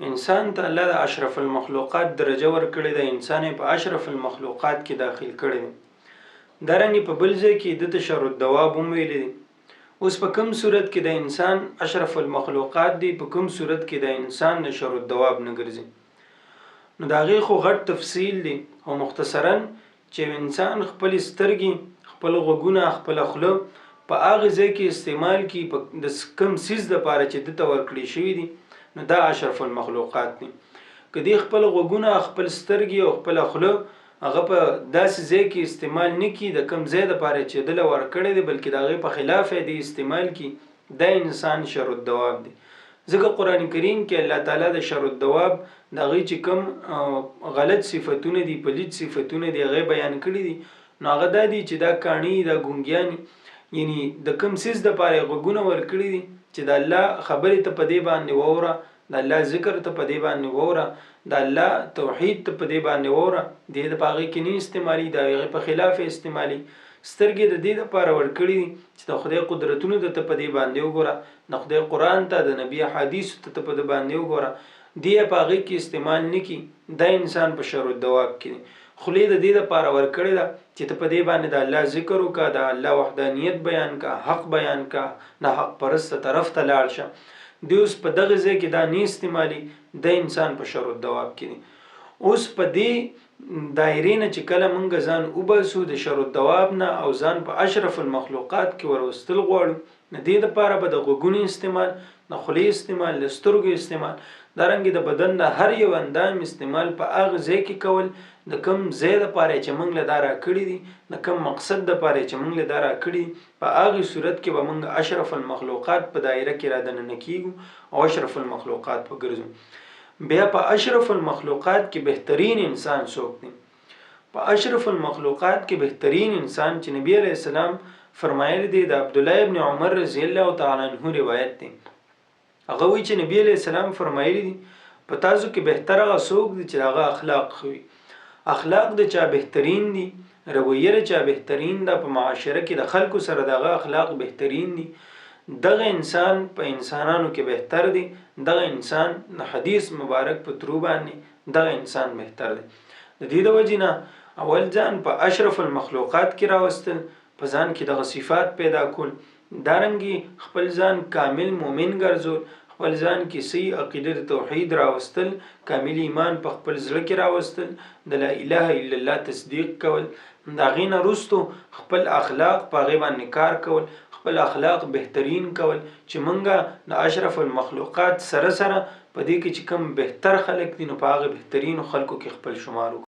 انسان ته الله د اشرف المخلوقات درجه ورکړې ده، انسان یې په اشرف المخلوقات کې داخل کړی دی. دارنګې په بل ځای کې د ته شر الدواب هم ویلی دی. اوس په کوم صورت کې د انسان اشرف المخلوقات دی، په کوم صورت کې د انسان د شر الدواب نه ګرځي، نو د هغې خو غټ تفصیل دی. او مختصرا چې انسان خپل سترګې، خپل غوږونه، خپل خوله په هغه ځای کې استعمال کړي د کوم څیز دپاره چې ده ته ورکړی شوي دي، نو دا اشرف المخلوقات دي. که دی خپل غوږونه، خپل سترګې او خپل خوله هغه په داسې ځای کې استعمال نه کړي د کوم ځای دپاره چې دله ورکړی دی، بلکې د هغې په خلاف یې دی استعمال کړي، دا انسان شر الدواب دی. ځکه قرآن کریم کې الله تعالی د شر الدواب د هغې چې کوم غلط صفتونه دي، پلید صفتونه دي، هغې بیان کړي دي. نو هغه دا دي چې دا کاڼي، دا ګونګیانې، یعنی د کوم څیز دپاره یې غوږونه ورکړي دي چې د الله خبرې ته په دې باندې واوره، د الله ذکر ته په دې باندې واوره، د الله توحید ته په دې باندې واوره، دې د هغې کې نه استعمالي، د هغې په خلاف استعمالي. سترګې د دې دپاره ورکړي دي چې د خدای قدرتونو ته په دې باندې وګوره، د خدای قرآن ته، د نبي حدیثو ته په دې باندې وګوره، دې په هغې کې استعمال نه کړي، دا انسان په شر الدواب کې دی. خولې د دې دپاره ورکړې ده چې ته په دې باندې د الله ذکر وکړه، د الله وحدانیت بیان کړه، حق بیان کړه، د حق پرسته طرف ته لاړ شه. دی اوس په دغه ځای کې دا نه استعمالي، د انسان په شر الدواب کې دی. اوس په دې دایرې نه چې کله موږ ځان وباسو د شر الدواب نه او ځان په اشرف المخلوقات کې وروستل غواړو، د دې دپاره به د غوږونو استعمال، د خولې استعمال، د سترګو استعمال، دارنګې د بدن د هر یو اندام استعمال په هغه ځای کې کول د کوم ځای دپاره چې موږ له دا راکړي دي، د کوم مقصد دپاره چې موږ له دا راکړي دي، په هغې صورت کې به موږ اشرف المخلوقات په دایره کې را دننه کیږو او اشرف المخلوقات په ګرځو. بیا په اشرف المخلوقات کې بهترین انسان څوک دی؟ په اشرف المخلوقات کې بهترین انسان چې نبی علیہ السلام فرمایلی دی، د عبدالله ابن عمر رضی الله تعالی عنہ روایت دی. هغه وایي چې نبی علیہ السلام فرمایلی دی په تاسو کې بهتر هغه څوک دی چې هغه اخلاق خوي. اخلاق د چا بهترین دي، رویه د چا بهترین ده، په معاشره کې د خلکو سره دغه اخلاق بهترین دي، دغه انسان په انسانانو کې بهتر دی، دغه انسان د حدیث مبارک په ترو باندې دغه انسان بهتر دی. د دې د وجې نه اول ځان په اشرف المخلوقات کې راوستل، په ځان کې دغه صفات پیدا کول، دارنګې خپل ځان کامل مؤمن ګرځول، خپل ځان کې صحیح عقیده د توحید راوستل، کامل ایمان په خپل زړه کې راوستل، د لا اله الا الله تصدیق کول، د هغې نه وروستو خپل اخلاق په هغې باندې کار کول، خپل اخلاق بهترین کول چې موږ د اشرف المخلوقات سره سره په دې کې چې کوم بهتر خلک دي نو په هغه بهترینو خلکو کې خپل شمار وکړو.